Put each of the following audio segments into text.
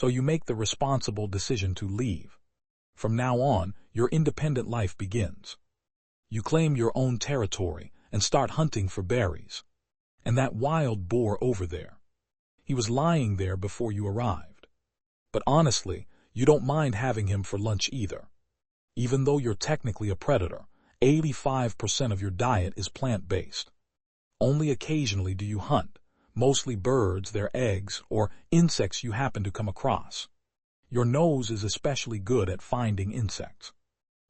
So you make the responsible decision to leave. From now on, your independent life begins. You claim your own territory and start hunting for berries. And that wild boar over there, he was lying there before you arrived. But honestly, you don't mind having him for lunch either. Even though you're technically a predator, 85% of your diet is plant-based. Only occasionally do you hunt, mostly birds, their eggs, or insects you happen to come across. Your nose is especially good at finding insects.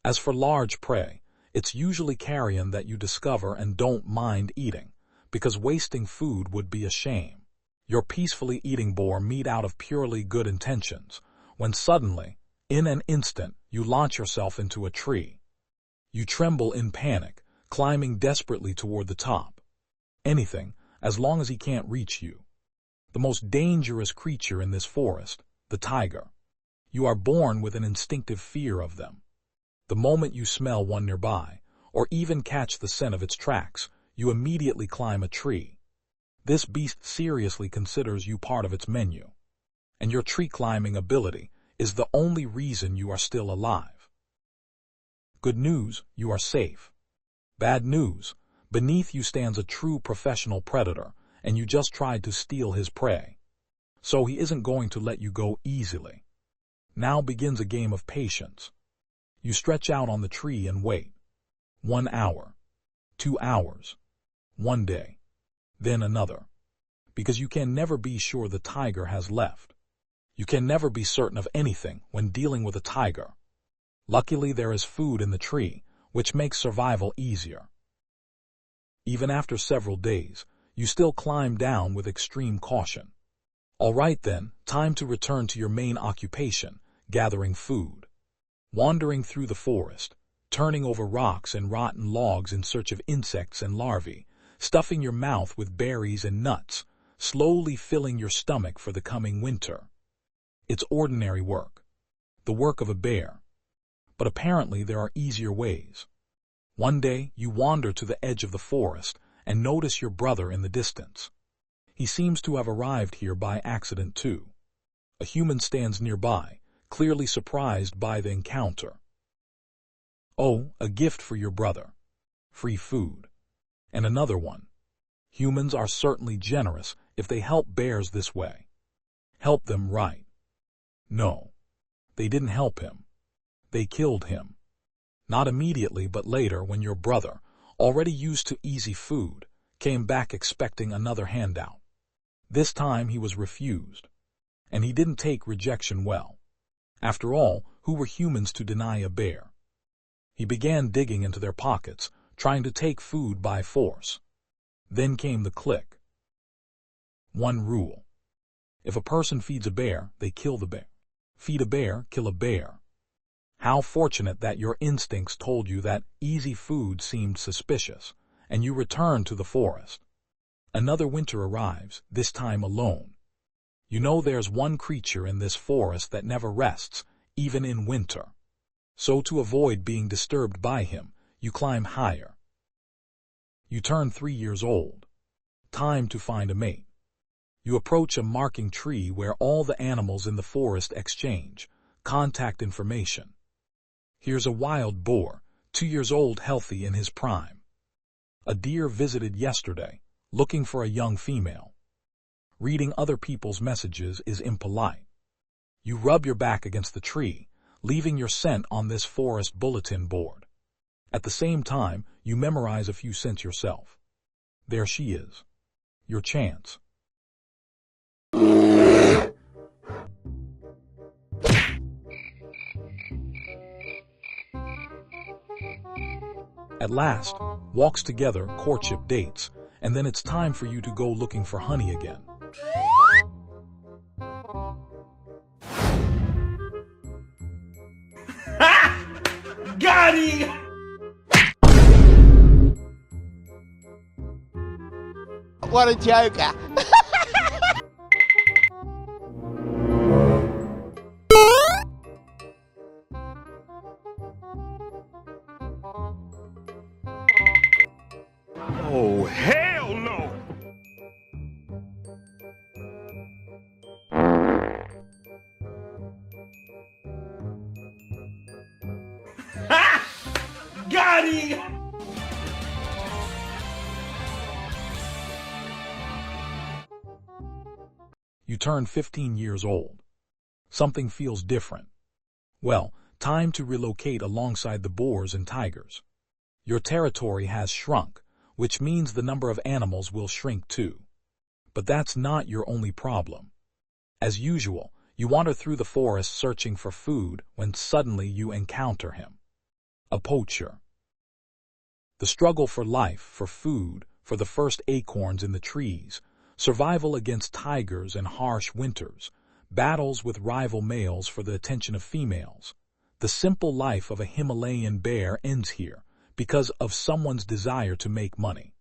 As for large prey, it's usually carrion that you discover and don't mind eating, because wasting food would be a shame. You're peacefully eating boar meat out of purely good intentions, when suddenly, in an instant, you launch yourself into a tree. You tremble in panic, climbing desperately toward the top. Anything, as long as he can't reach you. The most dangerous creature in this forest, the tiger. You are born with an instinctive fear of them. The moment you smell one nearby, or even catch the scent of its tracks, you immediately climb a tree. This beast seriously considers you part of its menu. And your tree climbing ability is the only reason you are still alive. Good news, you are safe. Bad news, beneath you stands a true professional predator, and you just tried to steal his prey. So he isn't going to let you go easily. Now begins a game of patience. You stretch out on the tree and wait. 1 hour, 2 hours, 1 day, then another. Because you can never be sure the tiger has left. You can never be certain of anything when dealing with a tiger. Luckily, there is food in the tree, which makes survival easier. Even after several days, you still climb down with extreme caution. All right then, time to return to your main occupation, gathering food. Wandering through the forest, turning over rocks and rotten logs in search of insects and larvae, stuffing your mouth with berries and nuts, slowly filling your stomach for the coming winter. It's ordinary work, the work of a bear. But apparently there are easier ways. One day you wander to the edge of the forest and notice your brother in the distance. He seems to have arrived here by accident too. A human stands nearby, clearly surprised by the encounter. Oh, a gift for your brother. Free food. And another one. Humans are certainly generous if they help bears this way. Help them right. No, they didn't help him. They killed him. Not immediately, but later when your brother, already used to easy food, came back expecting another handout. This time he was refused. And he didn't take rejection well. After all, who were humans to deny a bear? He began digging into their pockets, trying to take food by force. Then came the click. One rule. If a person feeds a bear, they kill the bear. Feed a bear, kill a bear. How fortunate that your instincts told you that easy food seemed suspicious, and you returned to the forest. Another winter arrives, this time alone. You know there's one creature in this forest that never rests, even in winter. So to avoid being disturbed by him, you climb higher. You turn 3 years old. Time to find a mate. You approach a marking tree where all the animals in the forest exchange contact information. Here's a wild boar, 2 years old, healthy in his prime. A deer visited yesterday, looking for a young female. Reading other people's messages is impolite. You rub your back against the tree, leaving your scent on this forest bulletin board. At the same time, you memorize a few scents yourself. There she is. Your chance. At last, walks together, courtship dates, and then it's time for you to go looking for honey again. Got him! What a joker! Oh, hell no! Got him! You turn 15 years old. Something feels different. Well, time to relocate alongside the boars and tigers. Your territory has shrunk, which means the number of animals will shrink too. But that's not your only problem. As usual, you wander through the forest searching for food when suddenly you encounter him. A poacher. The struggle for life, for food, for the first acorns in the trees, survival against tigers and harsh winters, battles with rival males for the attention of females. The simple life of a Himalayan bear ends here because of someone's desire to make money.